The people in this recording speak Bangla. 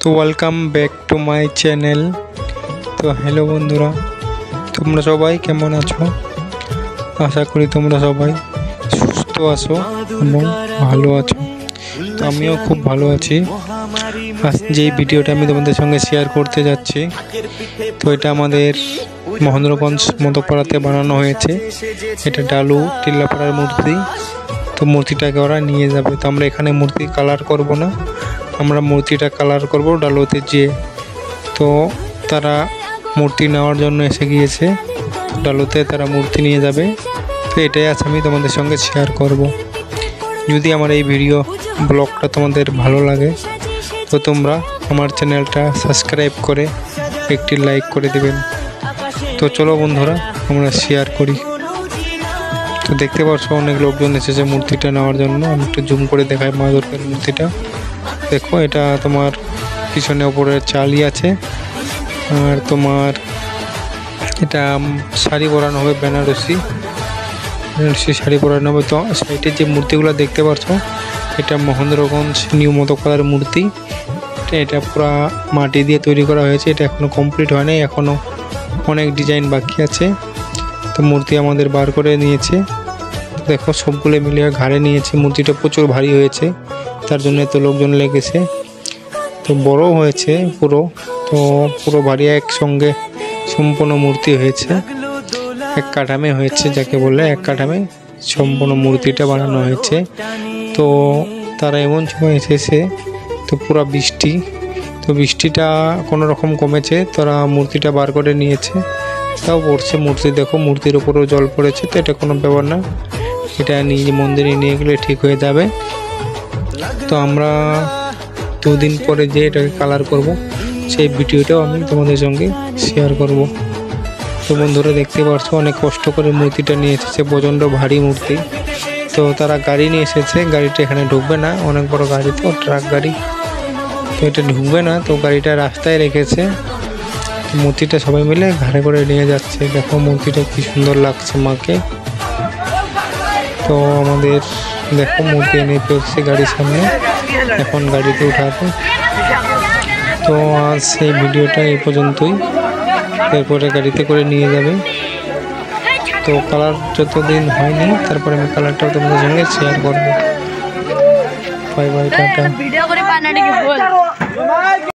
তো welcome back to my channel. তো হ্যালো বন্ধুরা, তোমরা সবাই কেমন আছো? আশা করি তোমরা সবাই সুস্থ আছো এবং ভালো আছো। তো আমিও খুব ভালো আছি। আজ যেই ভিডিওটা আমি তোমাদের সঙ্গে শেয়ার করতে যাচ্ছি, তো এটা আমাদের মহেন্দ্রগঞ্জ মধ্যপাড়াতে বানানো হয়েছে। এটা ডালু টিল্লাপাড়ার মূর্তি। তো মূর্তিটাকে ওরা নিয়ে যাবে। তো আমরা এখানে মূর্তি কালার করব না, আমরা মূর্তিটা কালার করব ডালুতে যেয়ে। তো তারা মূর্তি নেওয়ার জন্য এসে গিয়েছে, ডালুতে তারা মূর্তি নিয়ে যাবে। তো এটাই আজ আমি তোমাদের সঙ্গে শেয়ার করব। যদি আমার এই ভিডিও ব্লগটা তোমাদের ভালো লাগে তো তোমরা আমার চ্যানেলটা সাবস্ক্রাইব করে একটি লাইক করে দেবেন। তো চলো বন্ধুরা, আমরা শেয়ার করি। তো দেখতে পাচ্ছ অনেক লোকজন এসেছে মূর্তিটা নেওয়ার জন্য। আমি একটু জুম করে দেখাই মা দুর্গার মূর্তিটা। দেখো, এটা তোমার পিছনে ওপরে চালই আছে, আর তোমার এটা শাড়ি পরানো হবে, বেনারসি শাড়ি পরানো হবে। তো সাইডে যে মূর্তিগুলো দেখতে পাচ্ছ, এটা মহেন্দ্রগঞ্জ নিউ মধ্যপাড়ার মূর্তি। এটা পুরো মাটি দিয়ে তৈরি করা হয়েছে। এটা এখনো কমপ্লিট হয় নাই, এখনো অনেক ডিজাইন বাকি আছে। তো মূর্তি আমাদের বার করে নিয়েছে। দেখো, সবগুলো মিলিয়ে ঘাড়ে নিয়েছে। মূর্তিটা প্রচুর ভারী হয়েছে, তার জন্য এত লোকজন লেগেছে। তো বড় হয়েছে পুরো, তো পুরো ভারী একসঙ্গে সম্পূর্ণ মূর্তি হয়েছে। এক কাঠামে হয়েছে, যাকে বলে এক কাঠামে সম্পূর্ণ মূর্তিটা বানানো হয়েছে। তো তারা এমন সময় এসেছে, তো পুরো বৃষ্টি, তো বৃষ্টিটা কোনো রকম কমেছে, তারা মূর্তিটা বার করে নিয়েছে। তাও পড়ছে মূর্তি, দেখো মূর্তির উপরেও জল পড়েছে। তো এটা কোনো ব্যাপার না, এটা নিয়ে মন্দিরে নিয়ে গেলে ঠিক হয়ে যাবে। তো আমরা 2 দিন পরে যে এটাকে কালার করব, সেই ভিডিওটাও আমি তোমাদের সঙ্গে শেয়ার করব। তো বন্ধুরা দেখতে পাচ্ছ, অনেক কষ্ট করে মূর্তিটা নিয়ে এসেছে, প্রচণ্ড ভারী মূর্তি। তো তারা গাড়ি নিয়ে এসেছে, গাড়িটা এখানে ঢুকবে না, অনেক বড় গাড়ি, তো ট্রাক গাড়ি, তো এটা ঢুকবে না। তো গাড়িটা রাস্তায় রেখেছে, মূর্তিটা সবাই মিলে ঘাড়ে করে নিয়ে যাচ্ছে। দেখো মূর্তিটা কি সুন্দর লাগছে মাকে। তো আমাদের দেখো মূর্তি এনে ফেলছে গাড়ির সামনে, এখন গাড়িতে উঠাবে। তো আজ এই ভিডিওটা এই পর্যন্তই, এরপরে গাড়িতে করে নিয়ে যাবে। তো কালার যতদিন হয়নি, তারপরে আমি কালারটাও তোমাদের সঙ্গে শেয়ার করবো। Bye bye, tata.